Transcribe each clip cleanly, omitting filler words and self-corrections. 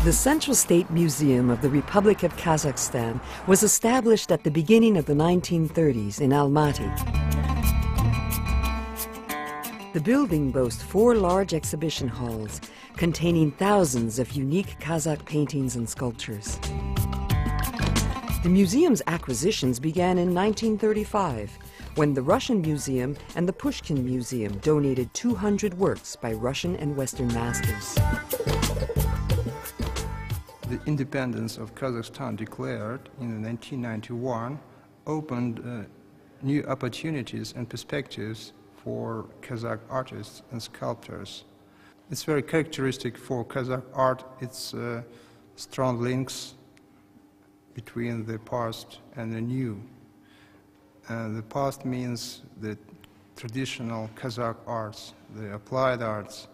The Central State Museum of the Republic of Kazakhstan was established at the beginning of the 1930s in Almaty. The building boasts 4 large exhibition halls containing thousands of unique Kazakh paintings and sculptures. The museum's acquisitions began in 1935, when the Russian Museum and the Pushkin Museum donated 200 works by Russian and Western masters. The independence of Kazakhstan declared in 1991 opened new opportunities and perspectives for Kazakh artists and sculptors. It's very characteristic for Kazakh art, its strong links between the past and the new. The past means the traditional Kazakh arts, the applied arts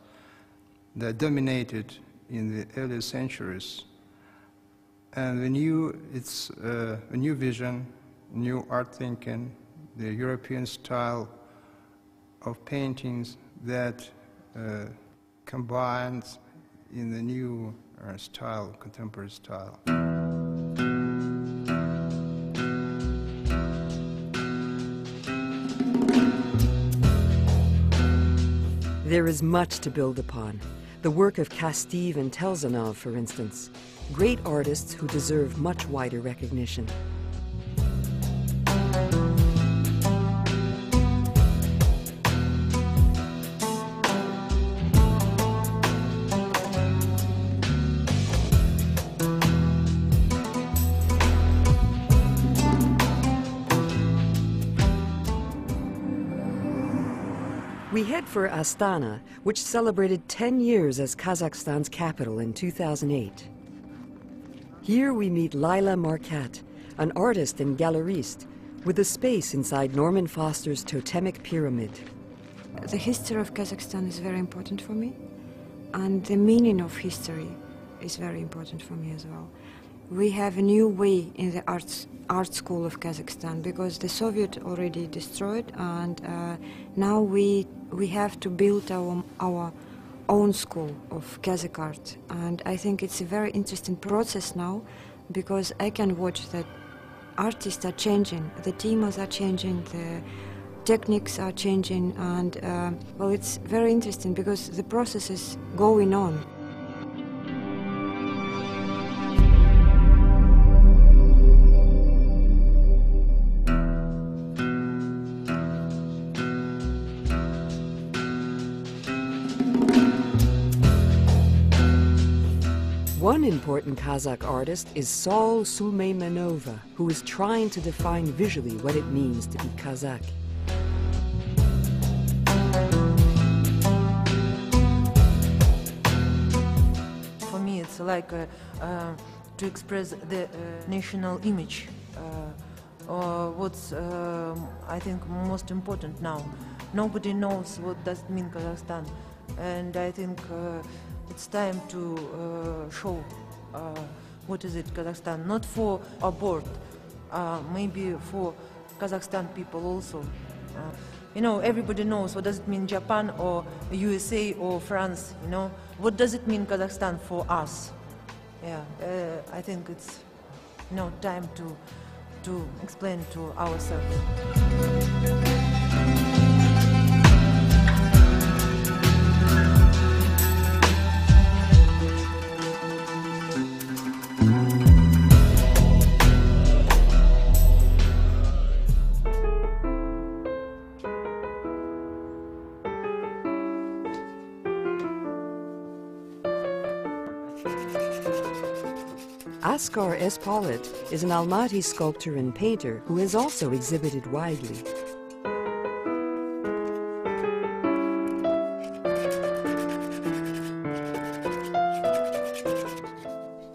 that dominated in the early centuries. And the new, it's a new vision, new art thinking, the European style of paintings that combines in the new style, contemporary style. There is much to build upon. The work of Kastiv and Telzhanov, for instance, great artists who deserve much wider recognition. We head for Astana, which celebrated 10 years as Kazakhstan's capital in 2008. Here we meet Laila Markat, an artist and galleriste, with a space inside Norman Foster's totemic pyramid. The history of Kazakhstan is very important for me, and the meaning of history is very important for me as well. We have a new way in the art school of Kazakhstan, because the Soviet already destroyed, and now we have to build our own school of Kazakh art. And I think it's a very interesting process now, because I can watch that artists are changing, the themes are changing, the techniques are changing, and well, it's very interesting because the process is going on. One important Kazakh artist is Sol Suleymanova, who is trying to define visually what it means to be Kazakh. For me, it's like to express the national image. What's I think most important now. Nobody knows what does it mean Kazakhstan, and I think it's time to show what is it Kazakhstan, not for a board, maybe for Kazakhstan people also. You know, everybody knows what does it mean Japan or USA or France, you know. What does it mean Kazakhstan for us? Yeah, I think it's time to explain to ourselves. Askar Espaullet is an Almaty sculptor and painter who has also exhibited widely.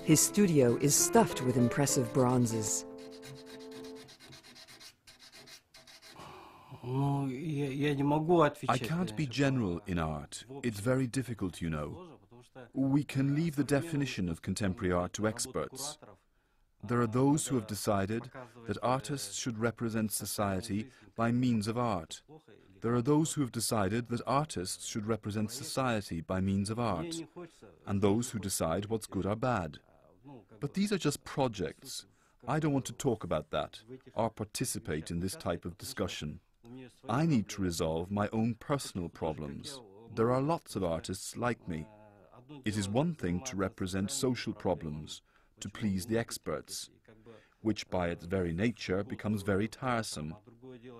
His studio is stuffed with impressive bronzes. I can't be general in art. It's very difficult, you know. We can leave the definition of contemporary art to experts. There are those who have decided that artists should represent society by means of art. There are those who have decided that artists should represent society by means of art, and those who decide what's good or bad. But these are just projects. I don't want to talk about that, or participate in this type of discussion. I need to resolve my own personal problems. There are lots of artists like me. It is one thing to represent social problems, to please the experts, which by its very nature becomes very tiresome.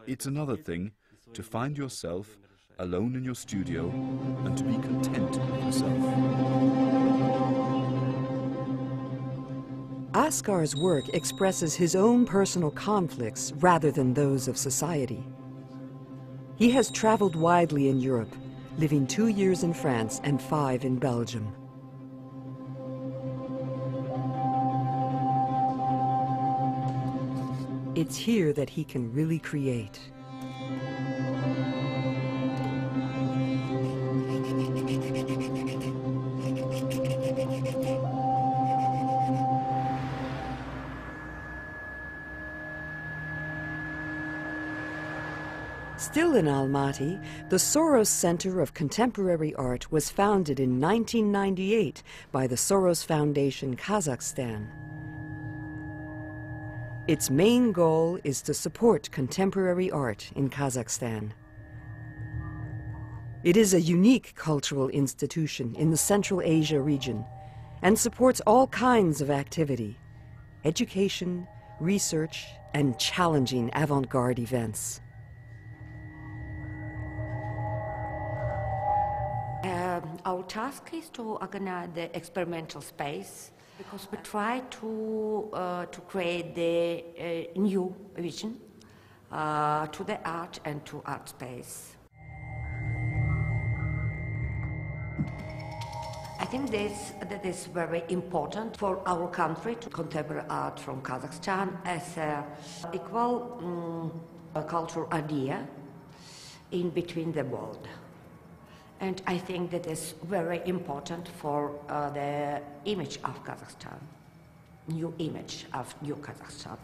It's another thing to find yourself alone in your studio and to be content with yourself. Askar's work expresses his own personal conflicts rather than those of society. He has traveled widely in Europe, living 2 years in France and 5 in Belgium. It's here that he can really create. Still in Almaty, the Soros Center of Contemporary Art was founded in 1998 by the Soros Foundation Kazakhstan. Its main goal is to support contemporary art in Kazakhstan. It is a unique cultural institution in the Central Asia region and supports all kinds of activity, education, research, and challenging avant-garde events. Our task is to organize the experimental space because we try to create the new vision to the art and to art space. I think that is very important for our country to contemporary art from Kazakhstan as an equal cultural idea in between the world. And I think that is very important for the image of Kazakhstan, new image of new Kazakhstan.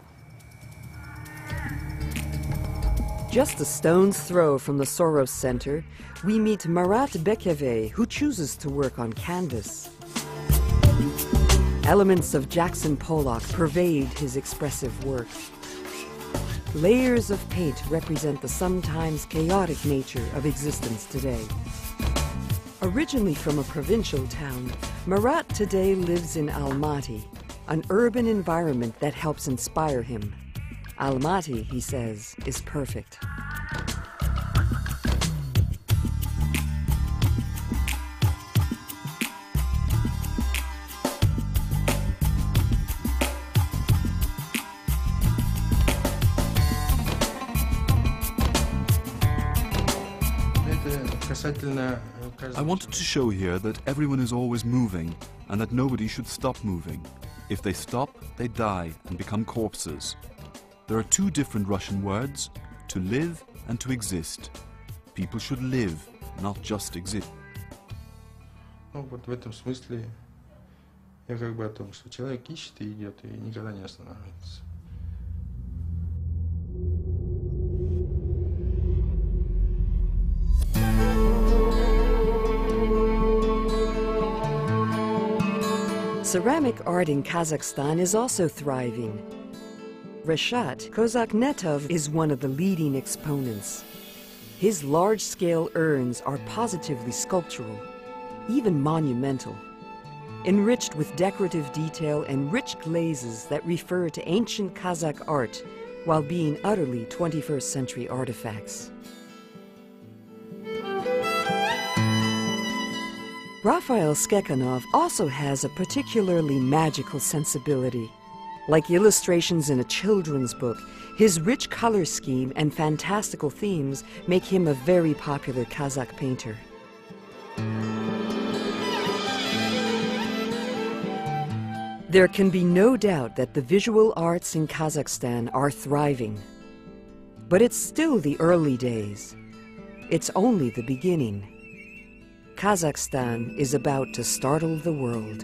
Just a stone's throw from the Soros Center, we meet Marat Bekeve, who chooses to work on canvas. Elements of Jackson Pollock pervade his expressive work. Layers of paint represent the sometimes chaotic nature of existence today. Originally from a provincial town, Marat today lives in Almaty, an urban environment that helps inspire him. Almaty, he says, is perfect. I wanted to show here that everyone is always moving and that nobody should stop moving. If they stop, they die and become corpses. There are two different Russian words, to live and to exist. People should live, not just exist. Ну вот в этом смысле я как бы о том, что человек ищет и идет, и никогда не останавливается. Ceramic art in Kazakhstan is also thriving. Reshat Kozaknetov is one of the leading exponents. His large-scale urns are positively sculptural, even monumental, enriched with decorative detail and rich glazes that refer to ancient Kazakh art while being utterly 21st century artifacts. Raphael Skekhanov also has a particularly magical sensibility. Like illustrations in a children's book, his rich color scheme and fantastical themes make him a very popular Kazakh painter. There can be no doubt that the visual arts in Kazakhstan are thriving. But it's still the early days. It's only the beginning. Kazakhstan is about to startle the world.